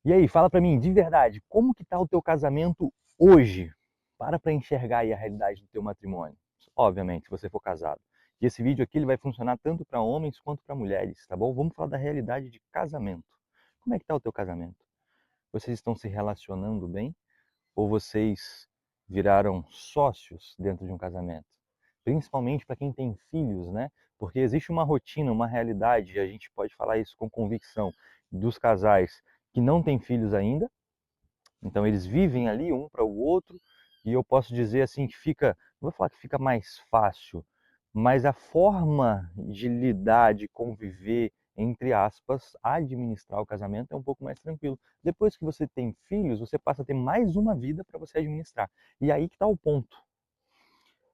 E aí, fala pra mim, de verdade, como que tá o teu casamento hoje? Para enxergar aí a realidade do teu matrimônio. Obviamente, se você for casado. E esse vídeo aqui ele vai funcionar tanto para homens quanto para mulheres, tá bom? Vamos falar da realidade de casamento. Como é que tá o teu casamento? Vocês estão se relacionando bem? Ou vocês viraram sócios dentro de um casamento? Principalmente para quem tem filhos, né? Porque existe uma rotina, uma realidade, e a gente pode falar isso com convicção, dos casais que não têm filhos ainda. Então eles vivem ali um para o outro, e eu posso dizer assim que fica, não vou falar que fica mais fácil, mas a forma de lidar, de conviver, entre aspas, administrar o casamento é um pouco mais tranquilo. Depois que você tem filhos, você passa a ter mais uma vida para você administrar. E aí que está o ponto.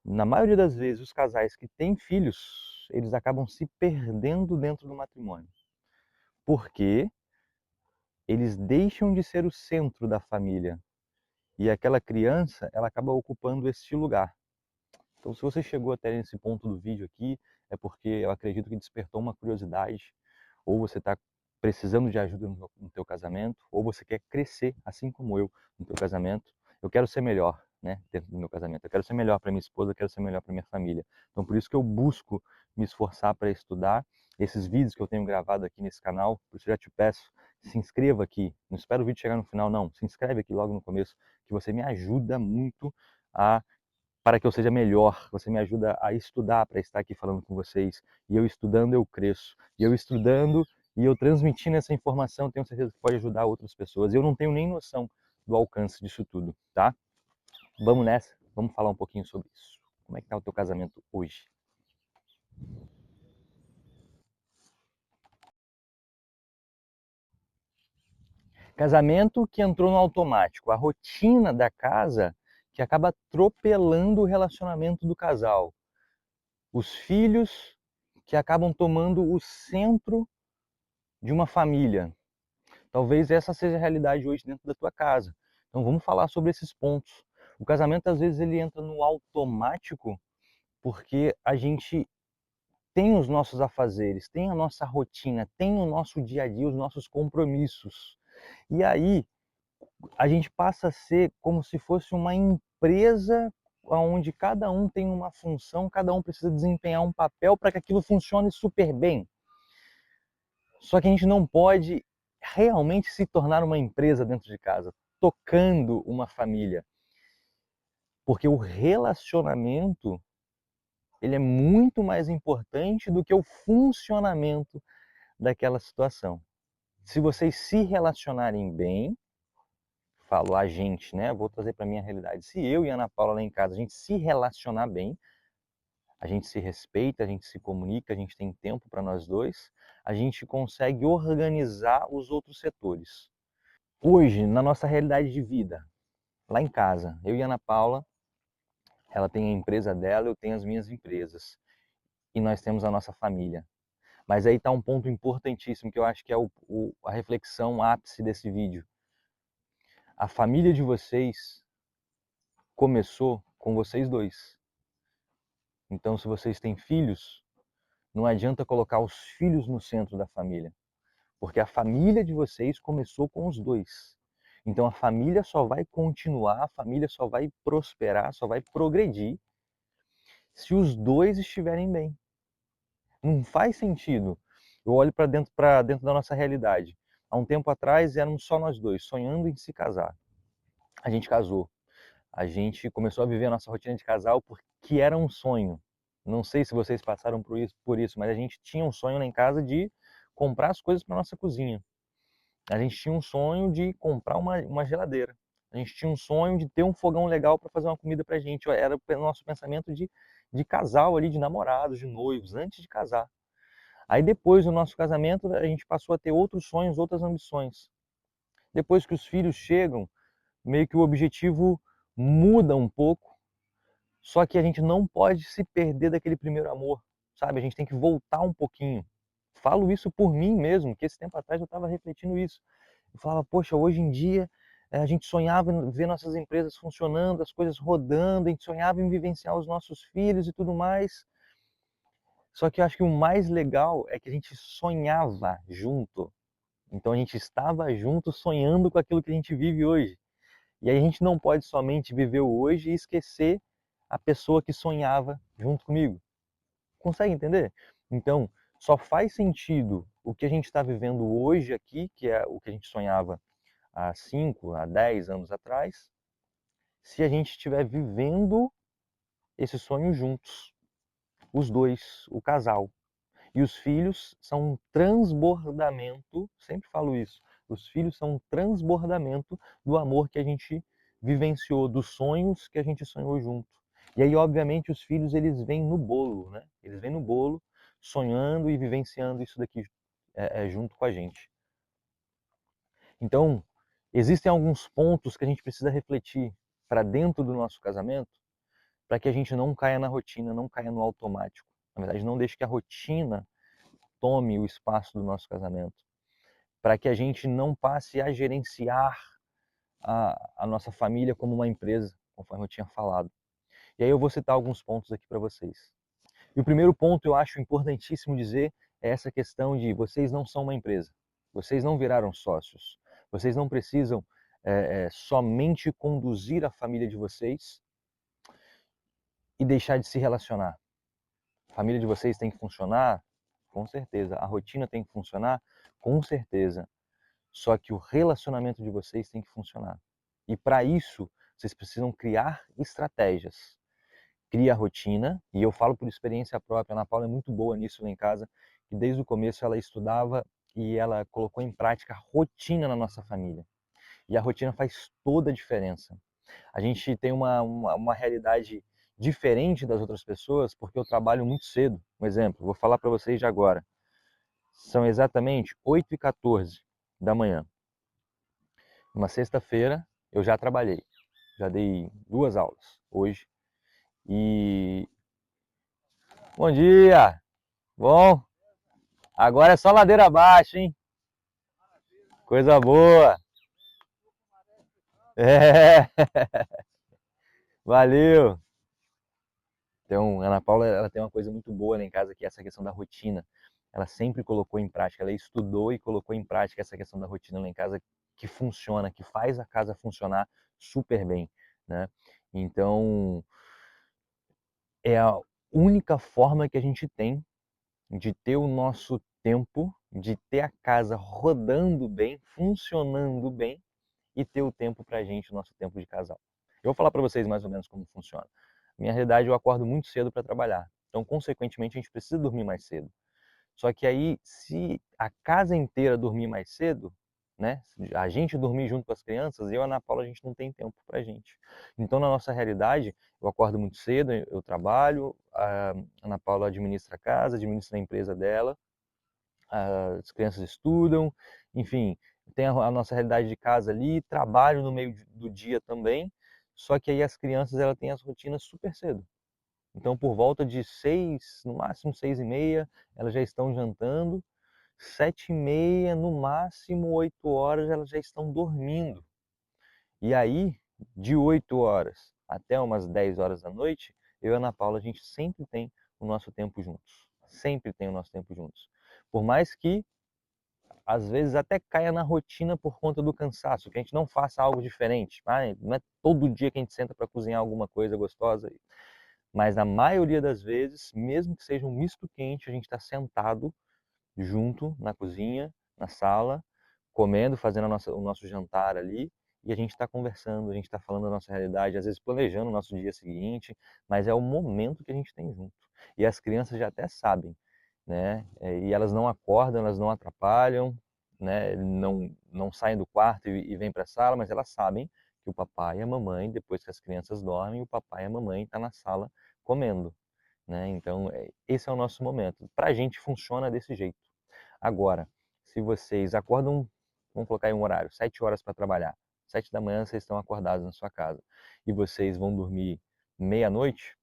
Na maioria das vezes, os casais que têm filhos, eles acabam se perdendo dentro do matrimônio. Porque eles deixam de ser o centro da família. E aquela criança, ela acaba ocupando este lugar. Então, se você chegou até nesse ponto do vídeo aqui, é porque eu acredito que despertou uma curiosidade, ou você está precisando de ajuda no teu casamento, ou você quer crescer, assim como eu, no teu casamento. Eu quero ser melhor, né, dentro do meu casamento. Eu quero ser melhor para minha esposa, eu quero ser melhor para minha família. Então, por isso que eu busco me esforçar para estudar esses vídeos que eu tenho gravado aqui nesse canal. Por isso eu já te peço, se inscreva aqui. Não espera o vídeo chegar no final, não. Se inscreve aqui logo no começo, que você me ajuda muito a para que eu seja melhor. Você me ajuda a estudar para estar aqui falando com vocês. E eu estudando, eu cresço. E eu estudando e eu transmitindo essa informação, tenho certeza que pode ajudar outras pessoas. Eu não tenho nem noção do alcance disso tudo, tá? Vamos nessa, vamos falar um pouquinho sobre isso. Como é que tá o teu casamento hoje? Casamento que entrou no automático, a rotina da casa que acaba atropelando o relacionamento do casal. Os filhos que acabam tomando o centro de uma família. Talvez essa seja a realidade hoje dentro da tua casa. Então vamos falar sobre esses pontos. O casamento às vezes ele entra no automático porque a gente tem os nossos afazeres, tem a nossa rotina, tem o nosso dia a dia, os nossos compromissos. E aí a gente passa a ser como se fosse uma empresa onde cada um tem uma função, cada um precisa desempenhar um papel para que aquilo funcione super bem. Só que a gente não pode realmente se tornar uma empresa dentro de casa, tocando uma família, porque o relacionamento ele é muito mais importante do que o funcionamento daquela situação. Se vocês se relacionarem bem, falo a gente, né? Vou trazer para minha realidade. Se eu e a Ana Paula lá em casa a gente se relacionar bem, a gente se respeita, a gente se comunica, a gente tem tempo para nós dois, a gente consegue organizar os outros setores. Hoje, na nossa realidade de vida, lá em casa, eu e a Ana Paula, ela tem a empresa dela, eu tenho as minhas empresas. E nós temos a nossa família. Mas aí está um ponto importantíssimo que eu acho que é a reflexão ápice desse vídeo. A família de vocês começou com vocês dois. Então, se vocês têm filhos, não adianta colocar os filhos no centro da família, porque a família de vocês começou com os dois. Então, a família só vai continuar, a família só vai prosperar, só vai progredir se os dois estiverem bem. Não faz sentido. Eu olho para dentro da nossa realidade. Há um tempo atrás éramos só nós dois, sonhando em se casar. A gente casou. A gente começou a viver a nossa rotina de casal porque era um sonho. Não sei se vocês passaram por isso, mas a gente tinha um sonho lá em casa de comprar as coisas para nossa cozinha. A gente tinha um sonho de comprar uma geladeira. A gente tinha um sonho de ter um fogão legal para fazer uma comida para a gente. Era o nosso pensamento de casal ali, de namorados, de noivos, antes de casar. Aí depois do nosso casamento, a gente passou a ter outros sonhos, outras ambições. Depois que os filhos chegam, meio que o objetivo muda um pouco, só que a gente não pode se perder daquele primeiro amor, sabe? A gente tem que voltar um pouquinho. Falo isso por mim mesmo, que esse tempo atrás eu estava refletindo isso. Eu falava, poxa, hoje em dia a gente sonhava em ver nossas empresas funcionando, as coisas rodando, a gente sonhava em vivenciar os nossos filhos e tudo mais. Só que eu acho que o mais legal é que a gente sonhava junto. Então a gente estava junto sonhando com aquilo que a gente vive hoje. E aí a gente não pode somente viver o hoje e esquecer a pessoa que sonhava junto comigo. Consegue entender? Então, só faz sentido o que a gente está vivendo hoje aqui, que é o que a gente sonhava há 5, há 10 anos atrás, se a gente estiver vivendo esse sonho juntos, os dois, o casal. E os filhos são um transbordamento, sempre falo isso, os filhos são um transbordamento do amor que a gente vivenciou, dos sonhos que a gente sonhou junto. E aí, obviamente, os filhos eles vêm no bolo, né? Eles vêm no bolo, sonhando e vivenciando isso daqui junto com a gente. Então, existem alguns pontos que a gente precisa refletir para dentro do nosso casamento, para que a gente não caia na rotina, não caia no automático. Na verdade, não deixe que a rotina tome o espaço do nosso casamento, para que a gente não passe a gerenciar a nossa família como uma empresa, conforme eu tinha falado. E aí eu vou citar alguns pontos aqui para vocês. E o primeiro ponto eu acho importantíssimo dizer é essa questão de vocês não são uma empresa, vocês não viraram sócios, vocês não precisam somente conduzir a família de vocês e deixar de se relacionar. A família de vocês tem que funcionar? Com certeza. A rotina tem que funcionar? Com certeza. Só que o relacionamento de vocês tem que funcionar. E para isso, vocês precisam criar estratégias. Cria a rotina, e eu falo por experiência própria, a Ana Paula é muito boa nisso lá em casa, que desde o começo ela estudava e ela colocou em prática a rotina na nossa família. E a rotina faz toda a diferença. A gente tem uma realidade diferente das outras pessoas porque eu trabalho muito cedo. Um exemplo, vou falar para vocês de agora. São exatamente 8h14 da manhã. Uma sexta-feira eu já trabalhei, já dei 2 aulas hoje. E bom dia! Bom, agora é só ladeira abaixo, hein? Coisa boa! É, valeu! Então, a Ana Paula, ela tem uma coisa muito boa lá em casa, que é essa questão da rotina. Ela sempre colocou em prática, ela estudou e colocou em prática essa questão da rotina lá em casa, que funciona, que faz a casa funcionar super bem, né? Então, é a única forma que a gente tem de ter o nosso tempo, de ter a casa rodando bem, funcionando bem e ter o tempo pra gente, o nosso tempo de casal. Eu vou falar para vocês mais ou menos como funciona. Minha realidade, eu acordo muito cedo para trabalhar. Então, consequentemente, a gente precisa dormir mais cedo. Só que aí, se a casa inteira dormir mais cedo, né? A gente dormir junto com as crianças, eu e a Ana Paula, a gente não tem tempo pra gente. Então, na nossa realidade, eu acordo muito cedo, eu trabalho, a Ana Paula administra a casa, administra a empresa dela, as crianças estudam, enfim, tem a nossa realidade de casa ali, trabalho no meio do dia também, só que aí as crianças ela têm as rotinas super cedo. Então, por volta de 6, no máximo 6h30, elas já estão jantando. 7h30, no máximo 8 horas, elas já estão dormindo. E aí, de 8 horas até umas 10 horas da noite, eu e a Ana Paula, a gente sempre tem o nosso tempo juntos. Sempre tem o nosso tempo juntos. Por mais que, às vezes, até caia na rotina por conta do cansaço, que a gente não faça algo diferente. Não é todo dia que a gente senta para cozinhar alguma coisa gostosa. Mas na maioria das vezes, mesmo que seja um misto quente, a gente está sentado junto na cozinha, na sala, comendo, fazendo o nosso jantar ali, e a gente está conversando, a gente está falando da nossa realidade, às vezes planejando o nosso dia seguinte, mas é o momento que a gente tem junto. E as crianças já até sabem, né? E elas não acordam, elas não atrapalham, né? Não saem do quarto e vêm para a sala, mas elas sabem que o papai e a mamãe, depois que as crianças dormem, o papai e a mamãe estão na sala comendo, né? Então, esse é o nosso momento. Para a gente funciona desse jeito. Agora, se vocês acordam, vamos colocar aí um horário, 7 horas para trabalhar, 7 da manhã vocês estão acordados na sua casa e vocês vão dormir meia-noite,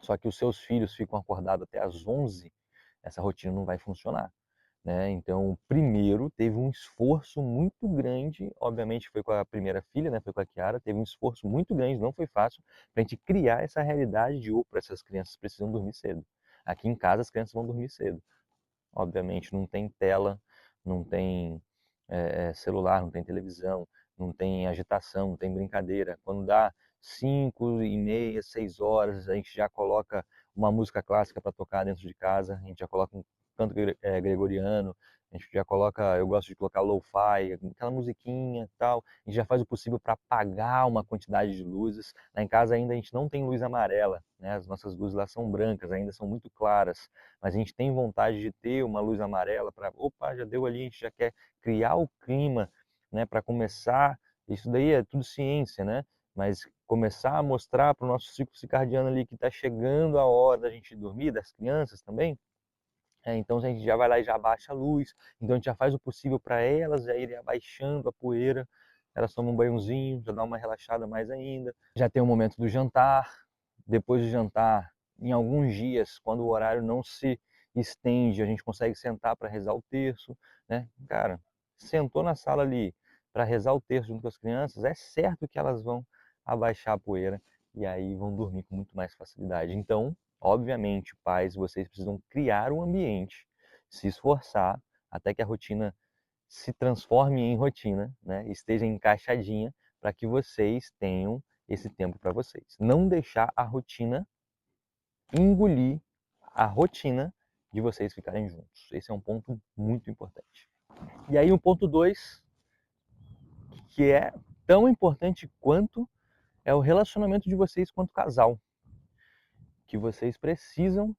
só que os seus filhos ficam acordados até às 11, essa rotina não vai funcionar. Né? Então, primeiro teve um esforço muito grande, obviamente foi com a primeira filha, né? Foi com a Kiara, teve um esforço muito grande, não foi fácil, para a gente criar essa realidade de, opa, essas crianças precisam dormir cedo. Aqui em casa as crianças vão dormir cedo. Obviamente não tem tela, não tem celular, não tem televisão, não tem agitação, não tem brincadeira. Quando dá 5h30, 6 horas, a gente já coloca uma música clássica para tocar dentro de casa, a gente já coloca um canto gregoriano, a gente já coloca, eu gosto de colocar lo-fi, aquela musiquinha e tal, a gente já faz o possível para apagar uma quantidade de luzes. Lá em casa ainda a gente não tem luz amarela, né? As nossas luzes lá são brancas, ainda são muito claras, mas a gente tem vontade de ter uma luz amarela para, opa, já deu ali, a gente já quer criar o clima, né, para começar, isso daí é tudo ciência, né? Mas começar a mostrar para o nosso ciclo circadiano ali que está chegando a hora da gente dormir, das crianças também, então a gente já vai lá e já abaixa a luz, então a gente já faz o possível para elas já irem abaixando a poeira, elas tomam um banhozinho, já dá uma relaxada mais ainda, já tem o momento do jantar, depois do jantar, em alguns dias, quando o horário não se estende, a gente consegue sentar para rezar o terço, né? Cara, sentou na sala ali para rezar o terço junto com as crianças, é certo que elas vão abaixar a poeira e aí vão dormir com muito mais facilidade. Então, obviamente, pais, vocês precisam criar um ambiente, se esforçar até que a rotina se transforme em rotina, né? Esteja encaixadinha para que vocês tenham esse tempo para vocês. Não deixar a rotina engolir a rotina de vocês ficarem juntos. Esse é um ponto muito importante. E aí o ponto 2, que é tão importante quanto, é o relacionamento de vocês quanto casal. Que vocês precisam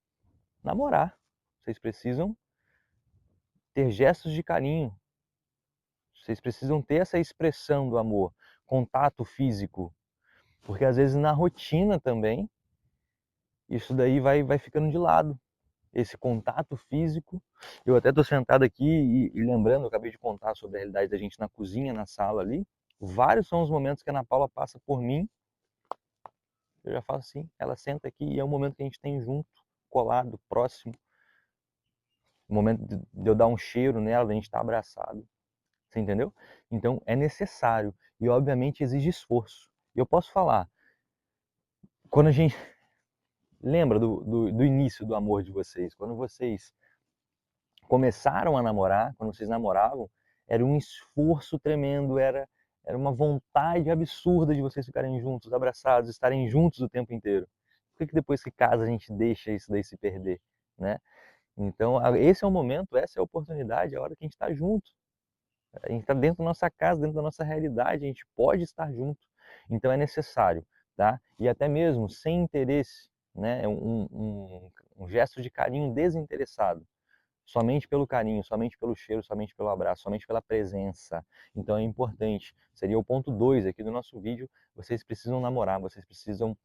namorar. Vocês precisam ter gestos de carinho. Vocês precisam ter essa expressão do amor, contato físico. Porque às vezes na rotina também, isso daí vai ficando de lado. Esse contato físico. Eu até estou sentado aqui e lembrando, eu acabei de contar sobre a realidade da gente na cozinha, na sala ali. Vários são os momentos que a Ana Paula passa por mim. Eu já faço assim, ela senta aqui e é um momento que a gente tem junto, colado, próximo. O momento de eu dar um cheiro nela, da gente estar abraçado. Você entendeu? Então é necessário e obviamente exige esforço. E eu posso falar, quando a gente lembra do início do amor de vocês, quando vocês começaram a namorar, quando vocês namoravam, era um esforço tremendo, era uma vontade absurda de vocês ficarem juntos, abraçados, estarem juntos o tempo inteiro. Por que depois que casa a gente deixa isso daí se perder, né? Então, esse é o momento, essa é a oportunidade, é a hora que a gente está junto. A gente está dentro da nossa casa, dentro da nossa realidade, a gente pode estar junto. Então é necessário, tá? E até mesmo sem interesse, né? Um gesto de carinho desinteressado. Somente pelo carinho, somente pelo cheiro, somente pelo abraço, somente pela presença. Então é importante. Seria o ponto 2 aqui do nosso vídeo. Vocês precisam namorar, vocês precisam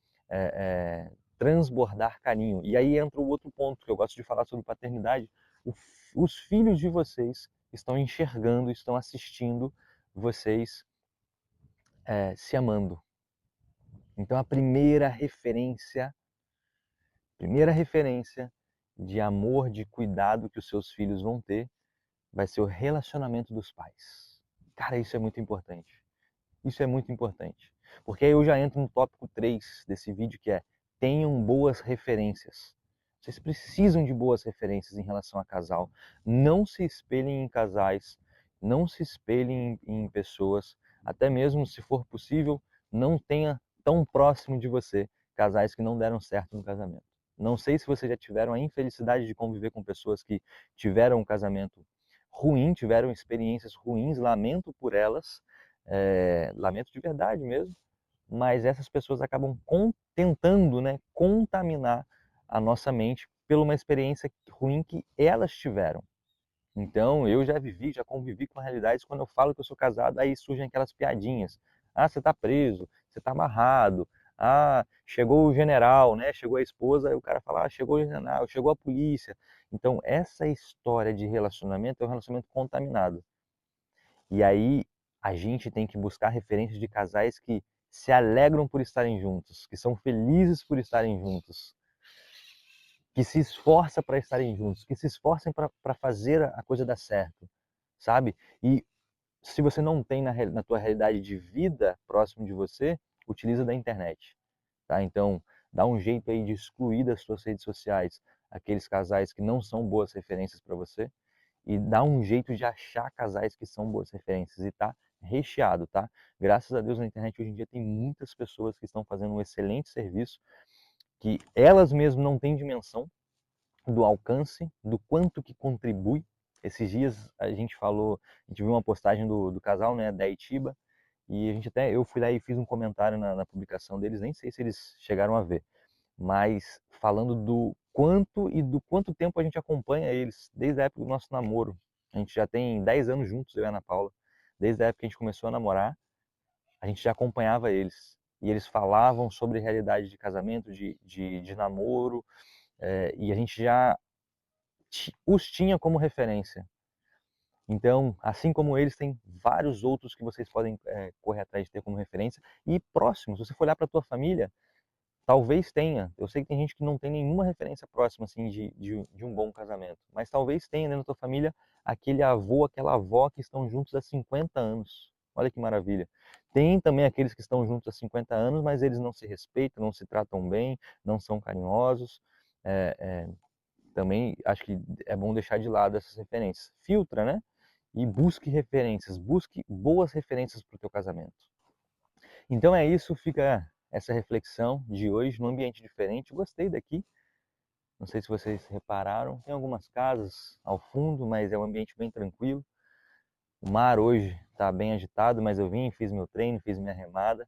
transbordar carinho. E aí entra o outro ponto que eu gosto de falar sobre paternidade. Os filhos de vocês estão enxergando, estão assistindo vocês se amando. Então a primeira referência de amor, de cuidado que os seus filhos vão ter vai ser o relacionamento dos pais. Cara, isso é muito importante. Isso é muito importante. Porque aí eu já entro no tópico 3 desse vídeo, que é: tenham boas referências. Vocês precisam de boas referências em relação a casal. Não se espelhem em casais, não se espelhem em pessoas, até mesmo se for possível, não tenha tão próximo de você casais que não deram certo no casamento. Não sei se vocês já tiveram a infelicidade de conviver com pessoas que tiveram um casamento ruim, tiveram experiências ruins, lamento por elas, lamento de verdade mesmo, mas essas pessoas acabam tentando, né, contaminar a nossa mente por uma experiência ruim que elas tiveram. Então, eu já vivi, já convivi com realidades. Quando eu falo que eu sou casado, aí surgem aquelas piadinhas. Ah, você está preso, você está amarrado. Ah, chegou o general, né? Chegou a esposa, aí o cara fala, ah, chegou o general, chegou a polícia. Então, essa história de relacionamento é um relacionamento contaminado. E aí a gente tem que buscar referências de casais que se alegram por estarem juntos, que são felizes por estarem juntos, que se esforçam para estarem juntos, que se esforcem para fazer a coisa dar certo, sabe? E se você não tem na tua realidade de vida próximo de você, utiliza da internet, tá? Então, dá um jeito aí de excluir das suas redes sociais aqueles casais que não são boas referências para você e dá um jeito de achar casais que são boas referências e tá recheado, tá? Graças a Deus na internet hoje em dia tem muitas pessoas que estão fazendo um excelente serviço, que elas mesmas não têm dimensão do alcance, do quanto que contribui. Esses dias a gente falou, a gente viu uma postagem do casal, né, da Itiba, e a gente até, eu fui lá e fiz um comentário na publicação deles, nem sei se eles chegaram a ver, mas falando do quanto e do quanto tempo a gente acompanha eles, desde a época do nosso namoro. A gente já tem 10 anos juntos, eu e a Ana Paula. Desde a época que a gente começou a namorar, a gente já acompanhava eles. E eles falavam sobre realidade de casamento, de namoro, e a gente já os tinha como referência. Então, assim como eles, tem vários outros que vocês podem correr atrás de ter como referência. E próximos, se você for olhar para a tua família, talvez tenha. Eu sei que tem gente que não tem nenhuma referência próxima assim de um bom casamento, mas talvez tenha dentro da tua família aquele avô, aquela avó que estão juntos há 50 anos. Olha que maravilha. Tem também aqueles que estão juntos há 50 anos, mas eles não se respeitam, não se tratam bem, não são carinhosos. É, é, também acho que é bom deixar de lado essas referências. Filtra, né? E busque referências, busque boas referências para o teu casamento. Então é isso, fica essa reflexão de hoje num ambiente diferente. Gostei daqui, não sei se vocês repararam, tem algumas casas ao fundo, mas é um ambiente bem tranquilo. O mar hoje está bem agitado, mas eu vim, fiz meu treino, fiz minha remada.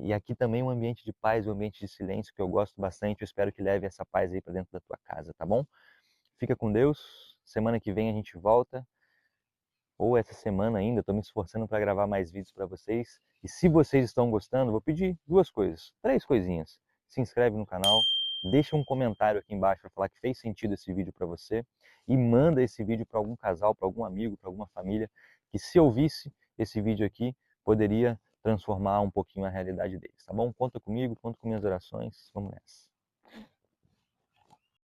E aqui também um ambiente de paz, um ambiente de silêncio que eu gosto bastante. Eu espero que leve essa paz aí para dentro da tua casa, tá bom? Fica com Deus. Semana que vem a gente volta. Ou essa semana ainda, estou me esforçando para gravar mais vídeos para vocês. E se vocês estão gostando, vou pedir duas coisas, três coisinhas. Se inscreve no canal, deixa um comentário aqui embaixo para falar que fez sentido esse vídeo para você e manda esse vídeo para algum casal, para algum amigo, para alguma família que se ouvisse esse vídeo aqui, poderia transformar um pouquinho a realidade deles, tá bom? Conta comigo, conta com minhas orações, vamos nessa.